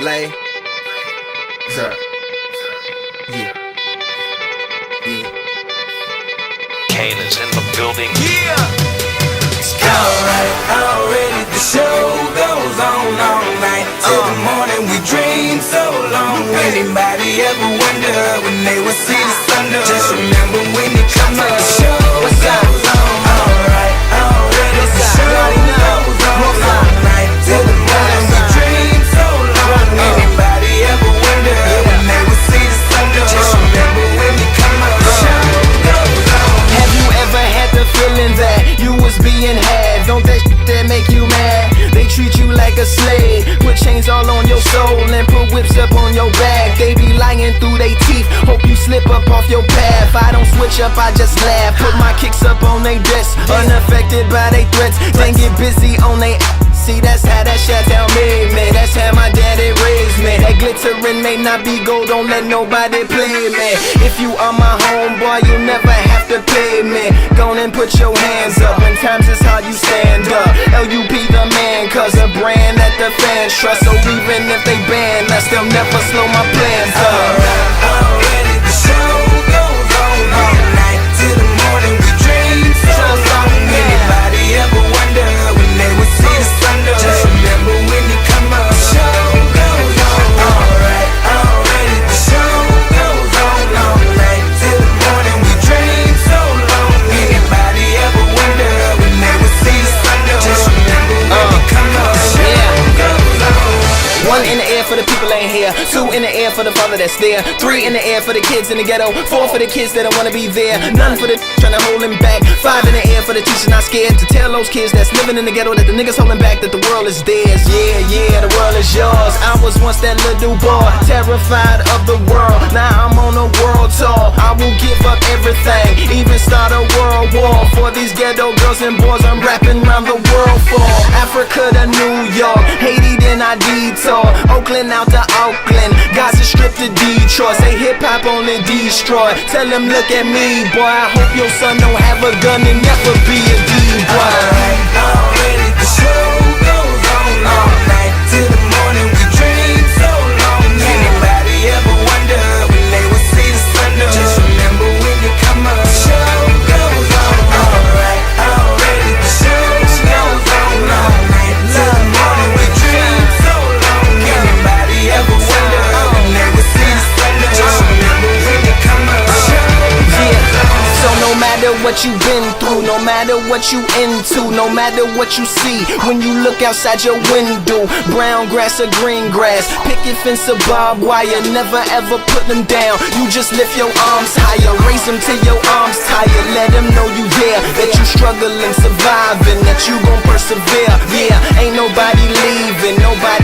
Lay. Sir. Yeah. Yeah. Kane is in the building. Yeah. Already the show goes on all night till the morning. We dream so long. Anybody ever wonder when they will see the sun? Just remember when you come up, the show goes on. Alright, already the show goes on all night till the morning. We dream so long. Anybody ever wonder when they will see the sun? Just remember when you come up, the show goes on. Have you ever had the feeling that you was being had? Don't that shit that make you mad? They treat you like a slave, put chains all on your soul and put whips up on your back. They be lying through they teeth, hope you slip up off your path. I don't switch up, I just laugh, put my kicks up on they desk, unaffected by they threats. Then get busy on they see, that's how that shit tell me, man. That's how my daddy raised me. That glittering may not be gold, don't let nobody play me. If you are my homeboy, you'll never have to pay me. Go and put your hands up, when times is hard you stand up. LUP the man, cause a brand that the fans trust. So even if they ban us, they'll never slow my plans up. Already the show goes on all night till the morning. We dream so long. Anybody ever wonder when they would see the sun? Just remember when you come up, the show goes on. Alright, already the show goes on all night till the morning. We dream so long. Anybody ever wonder when they would see the sun? Just remember when you come up, the show goes on. One in the air for the people ain't here, two in the air for the father that's there, three in the air for the kids in the ghetto, four for the kids that don't wanna be there, none for the trying to hold him back, five in the air for the teachers not scared to tell those kids that's living in the ghetto that the niggas holding back that the world is theirs. Yeah, yeah, the world is yours. I was once that little boy, terrified of the world. Now I'm on a world tour. I will give up everything, even start a world war for these ghetto girls and boys I'm rapping around the world for. Africa to New York, Haiti then I detour, Oakland out to Auckland, Gaza Strip to Detroit. Say hip hop only destroy. Tell them look at me, boy. I hope your son don't have a gun and never be a D-boy. Already the show goes on all night till the morning. We dream so long. Anybody ever wonder when they will see the sun? Just remember when you come up, the show goes on. Alright, already the show goes on all night till the morning. We dream so long. Anybody ever wonder when they will see the sun? Just remember when you come up, the show goes on. So no matter what you've been through, no matter what you into, no matter what you see, when you look outside your window, brown grass or green grass, picket fence or barbed wire, never ever put them down. You just lift your arms higher, raise them till your arms tired. Let them know you there, that you struggling, surviving, that you gon' persevere. Yeah, ain't nobody leaving, nobody